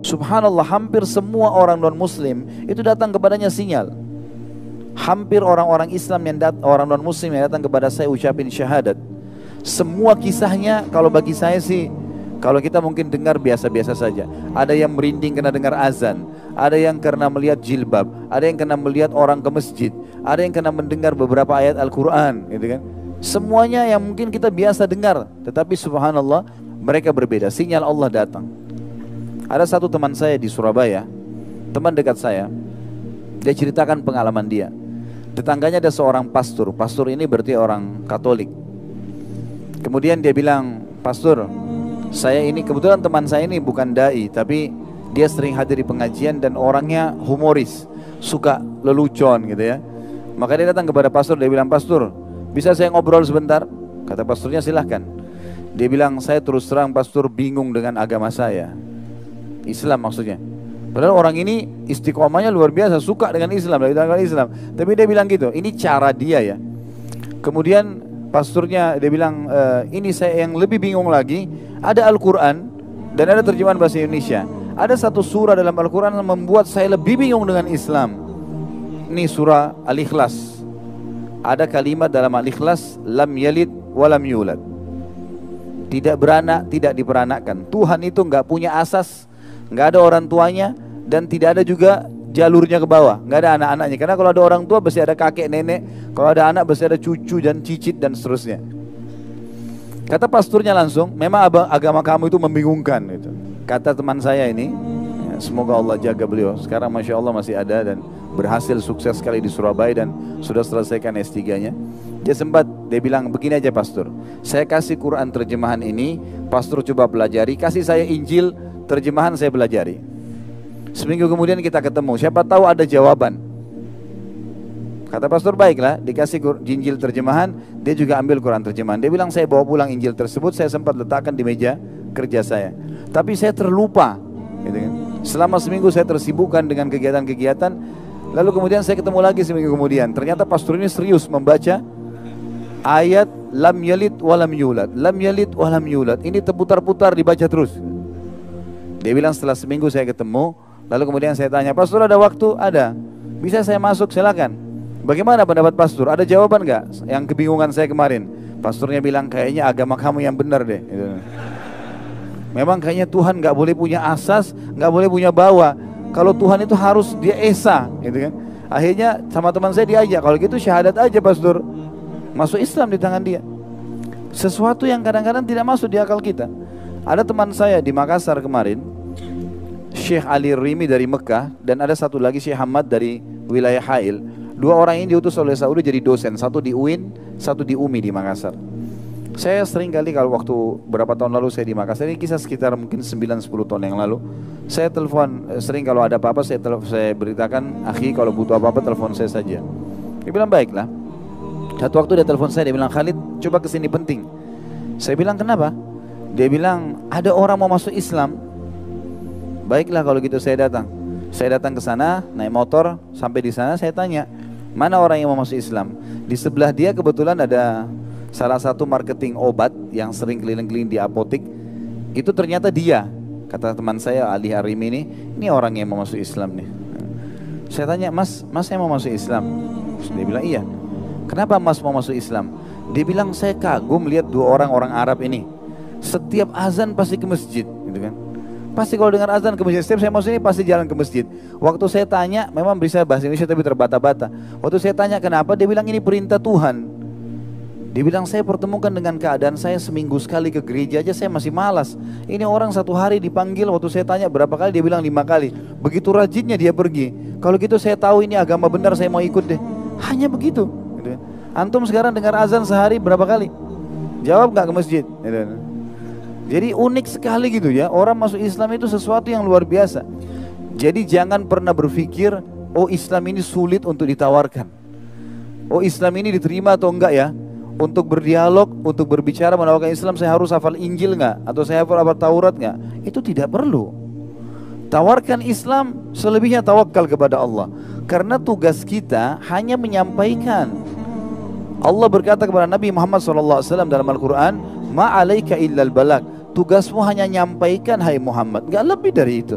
Subhanallah, hampir semua orang non-muslim itu datang kepadanya sinyal. Hampir orang-orang Islam orang non-muslim yang datang kepada saya ucapin syahadat. Semua kisahnya kalau bagi saya sih, kalau kita mungkin dengar biasa-biasa saja. Ada yang merinding karena dengar azan, ada yang karena melihat jilbab, ada yang karena melihat orang ke masjid, ada yang karena mendengar beberapa ayat Al-Quran, gitu kan. Semuanya yang mungkin kita biasa dengar, tetapi subhanallah mereka berbeda. Sinyal Allah datang. Ada satu teman saya di Surabaya, teman dekat saya, dia ceritakan pengalaman dia. Tetangganya ada seorang pastor. Pastor ini berarti orang Katolik. Kemudian dia bilang, "Pastor, saya ini kebetulan teman saya ini bukan dai, tapi dia sering hadir di pengajian dan orangnya humoris, suka lelucon gitu ya. Maka dia datang kepada pastor, dia bilang, "Pastor, bisa saya ngobrol sebentar?" Kata pastornya, "Silahkan." Dia bilang, "Saya terus terang pastor bingung dengan agama saya." Islam maksudnya. Padahal orang ini istiqomahnya luar biasa, suka dengan Islam, tapi dia bilang gitu, ini cara dia ya. Kemudian pastornya dia bilang, "Ini saya yang lebih bingung lagi, ada Al-Quran dan ada terjemahan bahasa Indonesia. Ada satu surah dalam Al-Quran yang membuat saya lebih bingung dengan Islam. Ini surah Al-Ikhlas. Ada kalimat dalam Al-Ikhlas, lam yalid walam yulad. Tidak beranak, tidak diperanakkan. Tuhan itu nggak punya asas, nggak ada orang tuanya, dan tidak ada juga jalurnya ke bawah, nggak ada anak-anaknya. Karena kalau ada orang tua pasti ada kakek nenek, kalau ada anak pasti ada cucu dan cicit dan seterusnya." Kata pasturnya langsung, "Memang agama kamu itu membingungkan." Gitu. Kata teman saya ini, ya, semoga Allah jaga beliau. Sekarang masya Allah masih ada dan berhasil sukses sekali di Surabaya dan sudah selesaikan S3-nya. Dia bilang, "Begini aja pastor, saya kasih Quran terjemahan ini, pastor coba pelajari, kasih saya Injil terjemahan saya pelajari. Seminggu kemudian kita ketemu, siapa tahu ada jawaban." Kata pastor, "Baiklah." Dikasih Injil terjemahan, dia juga ambil Quran terjemahan. Dia bilang, "Saya bawa pulang Injil tersebut, saya sempat letakkan di meja kerja saya, tapi saya terlupa gitu kan. Selama seminggu saya tersibukkan dengan kegiatan-kegiatan. Lalu kemudian saya ketemu lagi seminggu kemudian, ternyata pastor ini serius membaca ayat lam yalid walam yulad, lam yalid walam yulad. Ini terputar-putar dibaca terus. Dia bilang, setelah seminggu saya ketemu, lalu kemudian saya tanya, "Pastor ada waktu?" "Ada." "Bisa saya masuk?" "Silakan." "Bagaimana pendapat pastor? Ada jawaban nggak yang kebingungan saya kemarin?" Pastornya bilang, "Kayaknya agama kamu yang benar deh." Memang kayaknya Tuhan nggak boleh punya asas, nggak boleh punya bawah. Kalau Tuhan itu harus dia esa, gitu kan. Akhirnya sama teman saya diajak, "Kalau gitu syahadat aja pastor." Masuk Islam di tangan dia. Sesuatu yang kadang-kadang tidak masuk di akal kita. Ada teman saya di Makassar kemarin, Syekh Ali Rimi dari Mekah, dan ada satu lagi Syekh Hamad dari wilayah Hail. Dua orang ini diutus oleh Saudi jadi dosen, satu di UIN, satu di UMI di Makassar. Saya sering kali kalau waktu berapa tahun lalu saya di Makassar, ini kisah sekitar mungkin 9-10 tahun yang lalu, saya telepon, sering kalau ada apa-apa saya beritakan, "Akhi kalau butuh apa-apa telepon saya saja." Dia bilang, "Baiklah." Satu waktu dia telepon saya, dia bilang, "Khalid coba kesini penting." Saya bilang, "Kenapa?" Dia bilang, "Ada orang mau masuk Islam." Baiklah kalau gitu saya datang. Saya datang ke sana, naik motor, sampai di sana saya tanya, "Mana orang yang mau masuk Islam?" Di sebelah dia kebetulan ada salah satu marketing obat yang sering keliling-keliling di apotik. Itu ternyata dia. Kata teman saya Ali Harim ini orang yang mau masuk Islam nih. Saya tanya, "Mas saya mau masuk Islam." Dia bilang, "Iya." "Kenapa Mas mau masuk Islam?" Dia bilang, "Saya kagum lihat dua orang Arab ini. Setiap azan pasti ke masjid, gitu kan. Pasti kalau dengar azan ke masjid, setiap saya masuk ini pasti jalan ke masjid." Waktu saya tanya, memang bisa bahasa Indonesia tapi terbata-bata. Waktu saya tanya kenapa, dia bilang ini perintah Tuhan. Dia bilang, "Saya pertemukan dengan keadaan saya seminggu sekali ke gereja aja saya masih malas. Ini orang satu hari dipanggil, waktu saya tanya berapa kali, dia bilang 5 kali. Begitu rajinnya dia pergi. Kalau gitu saya tahu ini agama benar, saya mau ikut deh." Hanya begitu. Antum sekarang dengar azan sehari berapa kali? Jawab gak ke masjid? Jadi unik sekali gitu ya. Orang masuk Islam itu sesuatu yang luar biasa. Jadi jangan pernah berpikir, "Oh Islam ini sulit untuk ditawarkan. Oh Islam ini diterima atau enggak ya? Untuk berdialog, untuk berbicara menawarkan Islam saya harus hafal Injil nggak? Atau saya hafal Taurat nggak?" Itu tidak perlu. Tawarkan Islam, selebihnya tawakal kepada Allah. Karena tugas kita hanya menyampaikan. Allah berkata kepada Nabi Muhammad SAW dalam Al-Quran, "Ma alaika illal balag." Tugasmu hanya menyampaikan hai Muhammad, nggak lebih dari itu.